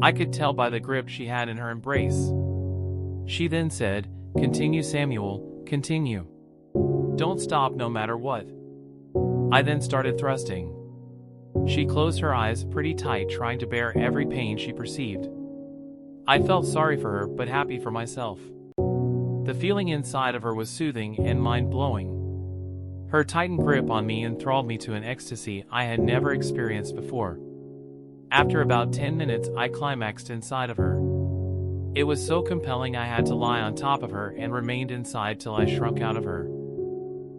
I could tell by the grip she had in her embrace. She then said, "Continue, Samuel, continue. Don't stop no matter what." I then started thrusting. She closed her eyes pretty tight, trying to bear every pain she perceived. I felt sorry for her, but happy for myself. The feeling inside of her was soothing and mind-blowing. Her tightened grip on me enthralled me to an ecstasy I had never experienced before. After about 10 minutes, I climaxed inside of her. It was so compelling I had to lie on top of her and remained inside till I shrunk out of her.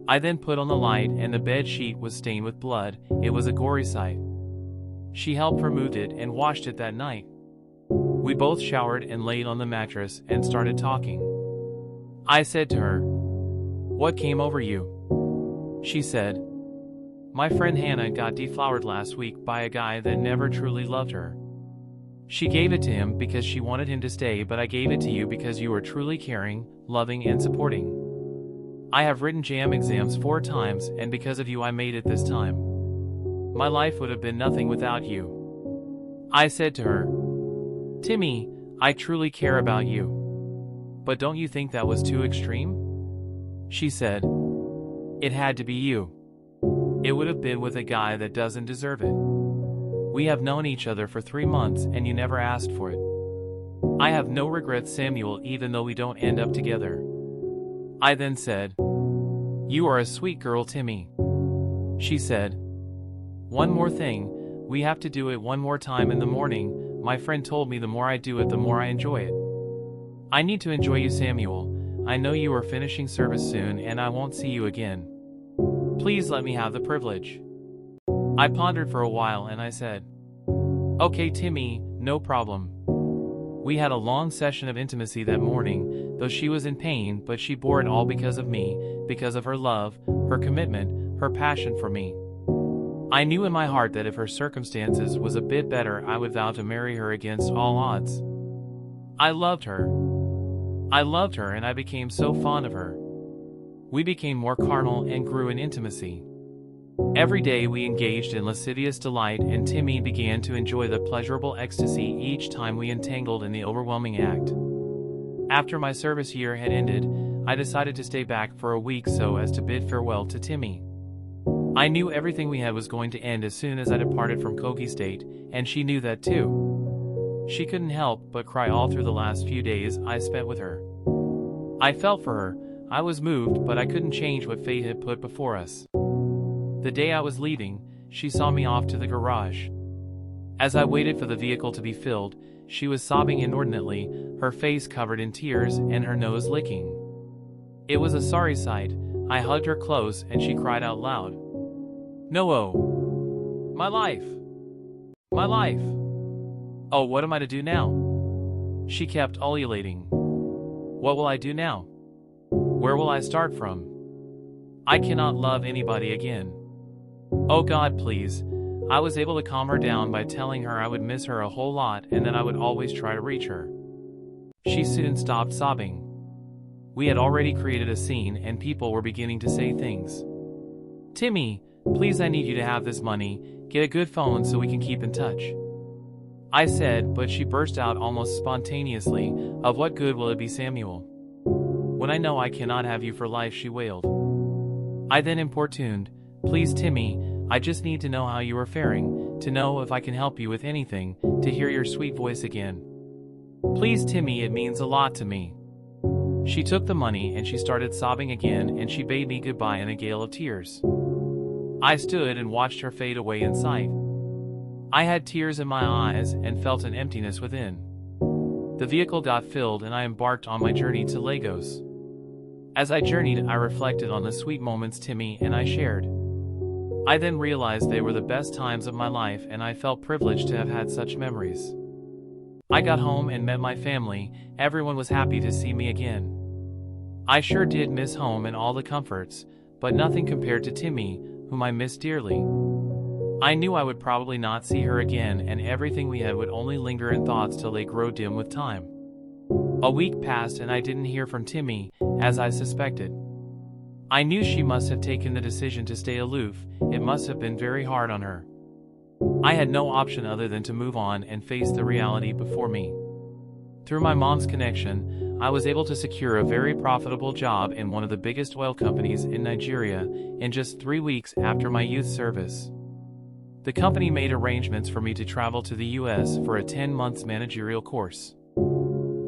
I then put on the light and the bed sheet was stained with blood. It was a gory sight. She helped remove it and washed it that night. We both showered and laid on the mattress and started talking. I said to her, "What came over you?" She said, "My friend Hannah got deflowered last week by a guy that never truly loved her. She gave it to him because she wanted him to stay, but I gave it to you because you were truly caring, loving, and supporting. I have written JAM exams 4 times, and because of you I made it this time. My life would have been nothing without you." I said to her, "Timmy, I truly care about you. But don't you think that was too extreme?" She said, "It had to be you. It would have been with a guy that doesn't deserve it. We have known each other for 3 months and you never asked for it. I have no regrets, Samuel, even though we don't end up together." I then said, "You are a sweet girl, Timmy." She said, "One more thing, we have to do it one more time in the morning. My friend told me the more I do it, the more I enjoy it. I need to enjoy you, Samuel. I know you are finishing service soon and I won't see you again. Please let me have the privilege." I pondered for a while and I said, "Okay, Timmy, no problem." We had a long session of intimacy that morning, though she was in pain, but she bore it all because of me, because of her love, her commitment, her passion for me. I knew in my heart that if her circumstances was a bit better, I would vow to marry her against all odds. I loved her. I loved her and I became so fond of her. We became more carnal and grew in intimacy. Every day we engaged in lascivious delight, and Timmy began to enjoy the pleasurable ecstasy each time we entangled in the overwhelming act. After my service year had ended, I decided to stay back for a week so as to bid farewell to Timmy. I knew everything we had was going to end as soon as I departed from Kogi State, and she knew that too. She couldn't help but cry all through the last few days I spent with her. I felt for her. I was moved, but I couldn't change what fate had put before us. The day I was leaving, she saw me off to the garage. As I waited for the vehicle to be filled, she was sobbing inordinately, her face covered in tears and her nose licking. It was a sorry sight. I hugged her close and she cried out loud, "No, oh, my life! My life! Oh, what am I to do now?" She kept ululating. "What will I do now? Where will I start from? I cannot love anybody again. Oh God, please." I was able to calm her down by telling her I would miss her a whole lot and that I would always try to reach her. She soon stopped sobbing. We had already created a scene and people were beginning to say things. "Timmy, please, I need you to have this money. Get a good phone so we can keep in touch." I said, but she burst out almost spontaneously, "Of what good will it be, Samuel? When I know I cannot have you for life," she wailed. I then importuned, "Please, Timmy, I just need to know how you are faring, to know if I can help you with anything, to hear your sweet voice again. Please, Timmy, it means a lot to me." She took the money and she started sobbing again, and she bade me goodbye in a gale of tears. I stood and watched her fade away in sight. I had tears in my eyes and felt an emptiness within. The vehicle got filled and I embarked on my journey to Lagos. As I journeyed, I reflected on the sweet moments Timmy and I shared. I then realized they were the best times of my life and I felt privileged to have had such memories. I got home and met my family. Everyone was happy to see me again. I sure did miss home and all the comforts, but nothing compared to Timmy, whom I missed dearly. I knew I would probably not see her again, and everything we had would only linger in thoughts till they grow dim with time. A week passed and I didn't hear from Timmy, as I suspected. I knew she must have taken the decision to stay aloof. It must have been very hard on her. I had no option other than to move on and face the reality before me. Through my mom's connection, I was able to secure a very profitable job in one of the biggest oil companies in Nigeria in just 3 weeks after my youth service. The company made arrangements for me to travel to the US for a 10-month managerial course.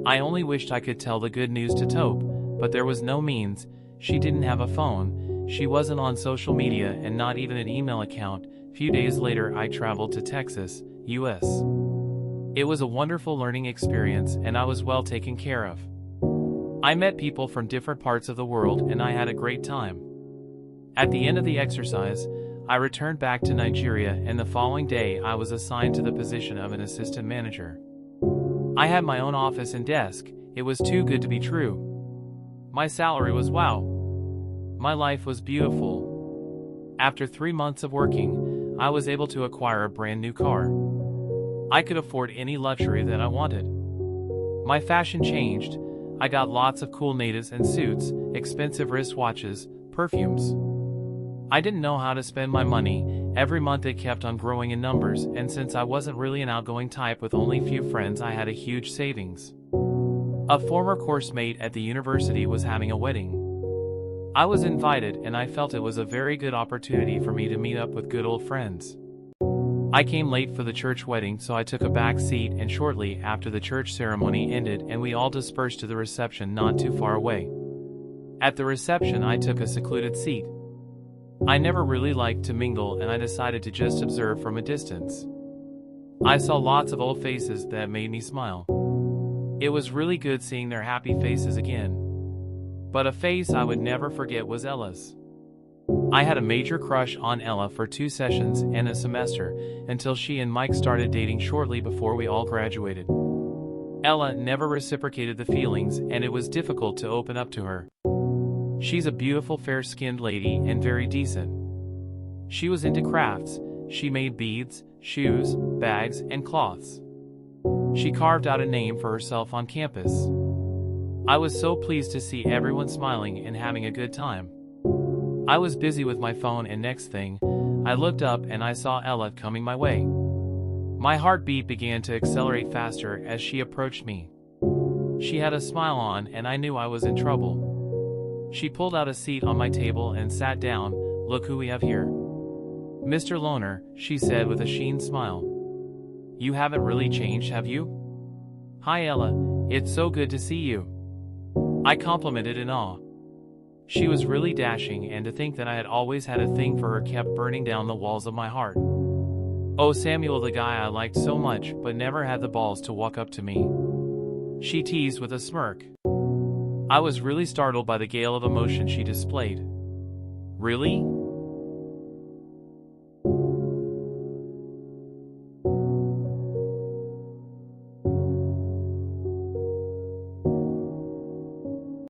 I only wished I could tell the good news to Taupe, but there was no means. She didn't have a phone, she wasn't on social media, and not even an email account. Few days later, I traveled to Texas, US. It was a wonderful learning experience, and I was well taken care of. I met people from different parts of the world, and I had a great time. At the end of the exercise, I returned back to Nigeria, and the following day I was assigned to the position of an assistant manager. I had my own office and desk. It was too good to be true. My salary was wow. My life was beautiful. After 3 months of working, I was able to acquire a brand new car. I could afford any luxury that I wanted. My fashion changed. I got lots of cool natives and suits, expensive wristwatches, perfumes. I didn't know how to spend my money. Every month it kept on growing in numbers, and since I wasn't really an outgoing type with only few friends, I had a huge savings. A former course mate at the university was having a wedding. I was invited, and I felt it was a very good opportunity for me to meet up with good old friends. I came late for the church wedding, so I took a back seat, and shortly after the church ceremony ended and we all dispersed to the reception not too far away. At the reception, I took a secluded seat. I never really liked to mingle, and I decided to just observe from a distance. I saw lots of old faces that made me smile. It was really good seeing their happy faces again. But a face I would never forget was Ella's. I had a major crush on Ella for 2 sessions and a semester, until she and Mike started dating shortly before we all graduated. Ella never reciprocated the feelings, and it was difficult to open up to her. She's a beautiful fair-skinned lady and very decent. She was into crafts. She made beads, shoes, bags, and cloths. She carved out a name for herself on campus. I was so pleased to see everyone smiling and having a good time. I was busy with my phone, and next thing, I looked up and I saw Ella coming my way. My heartbeat began to accelerate faster as she approached me. She had a smile on, and I knew I was in trouble. She pulled out a seat on my table and sat down. "Look who we have here. Mr. Loner," she said with a sheen smile. "You haven't really changed, have you?" "Hi Ella, it's so good to see you," I complimented in awe. She was really dashing, and to think that I had always had a thing for her kept burning down the walls of my heart. Oh, Samuel, the guy I liked so much but never had the balls to walk up to me, she teased with a smirk. I was really startled by the gale of emotion she displayed. "Really?